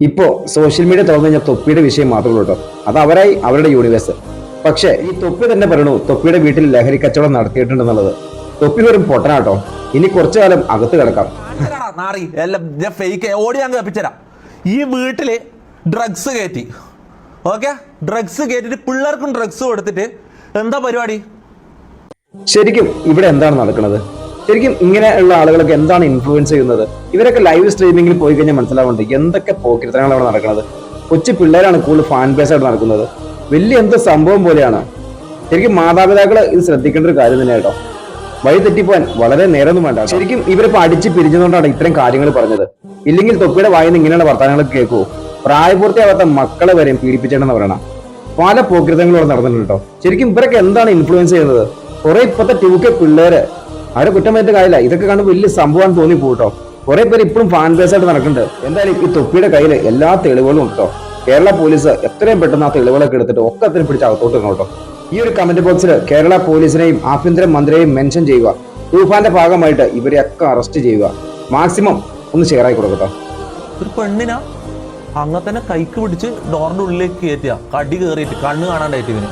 ഇപ്പോ social media തുറന്നു കഴിഞ്ഞാൽ തൊപ്പിയുടെ വിഷയം മാത്രമേ ഉള്ളൂ കേട്ടോ. അത് അവരായി അവരുടെ യൂണിവേഴ്സ്. പക്ഷേ ഈ തൊപ്പി തന്നെ പറയണു തൊപ്പിയുടെ വീട്ടിൽ ലഹരി കച്ചവടം നടത്തിയിട്ടുണ്ടെന്നുള്ളത്. തൊപ്പി വെറും പൊട്ടനാട്ടോ. ഇനി കുറച്ചു കാലം അകത്ത് കിടക്കാം. ഈ വീട്ടില് ഡ്രഗ്സ് കയറ്റി, ഓക്കെ, ഡ്രഗ്സ് കയറ്റിട്ട് പിള്ളേർക്കും ഡ്രഗ്സ് കൊടുത്തിട്ട് എന്താ പരിപാടി? ശരിക്കും ഇവിടെ എന്താണ് നടക്കുന്നത്? ശരിക്കും ഇങ്ങനെയുള്ള ആളുകളൊക്കെ എന്താണ് ഇൻഫ്ലുവൻസ് ചെയ്യുന്നത്? ഇവരൊക്കെ ലൈവ് സ്ട്രീമിംഗിൽ പോയി കഴിഞ്ഞാൽ മനസ്സിലാവുന്നുണ്ട് എന്തൊക്കെ പോക്കിരിത്തരങ്ങളാണ് അവിടെ നടക്കുന്നത്. കൊച്ചു പിള്ളേരാണ് കൂടുതൽ ഫാൻ ബേസ് ആയിട്ട് നടക്കുന്നത്. വലിയ എന്തോ സംഭവം പോലെയാണ്. ശരിക്കും മാതാപിതാക്കൾ ഇത് ശ്രദ്ധിക്കേണ്ട ഒരു കാര്യം തന്നെ കേട്ടോ. വഴി തെറ്റിപ്പോവാൻ വളരെ നേരമൊന്നും വേണ്ട. ശരിക്കും ഇവരിപ്പോ അടിച്ച് പിരിഞ്ഞതുകൊണ്ടാണ് ഇത്തരം കാര്യങ്ങൾ പറഞ്ഞത്. ഇല്ലെങ്കിൽ തൊപ്പിയുടെ വായിന്ന് ഇങ്ങനെയുള്ള വർത്തമാനങ്ങൾ കേൾക്കൂ. പ്രായപൂർത്തിയാവാത്ത മക്കളെ വരെയും പീഡിപ്പിച്ചേണ്ടെന്ന് പറയണം. പല പോക്കിരിത്തങ്ങളും നടന്നിട്ടുണ്ട് കേട്ടോ. ശരിക്കും ഇവരൊക്കെ എന്താണ് ഇൻഫ്ലുവൻസ് ചെയ്യുന്നത്? കുറെ ഇപ്പോഴത്തെ 2K പിള്ളേര്, അവരെ കുറ്റം പറ്റിയ കാര്യമില്ല. ഇതൊക്കെ കാണുമ്പോൾ വലിയ സംഭവം തോന്നി പോട്ടോ. കുറെ പേര് ഇപ്പോഴും ഫാൻ ബേസ് ആയിട്ട് നടക്കുന്നുണ്ട്. എന്തായാലും ഈ തൊപ്പിയുടെ കയ്യിൽ എല്ലാ തെളിവുകളും ഉണ്ട് കേട്ടോ. കേരള പോലീസ് എത്രയും പെട്ടെന്ന് ആ തെളിവുകളൊക്കെ എടുത്തിട്ട് ഒക്കെ അതിനെ പിടിച്ച് അകത്തോട്ട് കേട്ടോ. ഈ ഒരു കമന്റ് ബോക്സിൽ കേരള പോലീസിനെയും ആഭ്യന്തര മന്ത്രിയെയും മെൻഷൻ ചെയ്യുക. തൂഫാന്റെ ഭാഗമായിട്ട് ഇവരെയൊക്കെ അറസ്റ്റ് ചെയ്യുക. മാക്സിമം ഒന്ന് ഷെയർ ആയി കൊടുക്കട്ടോ. ഒരു പെണ്ണിനാ അങ്ങനെ തന്നെ കൈക്ക് പിടിച്ച് ഡോറിന്റെ ഉള്ളിലേക്ക് കയറ്റിയ കടി കയറിയിട്ട് കണ്ണ് കാണാണ്ടായിട്ട് ഇവന്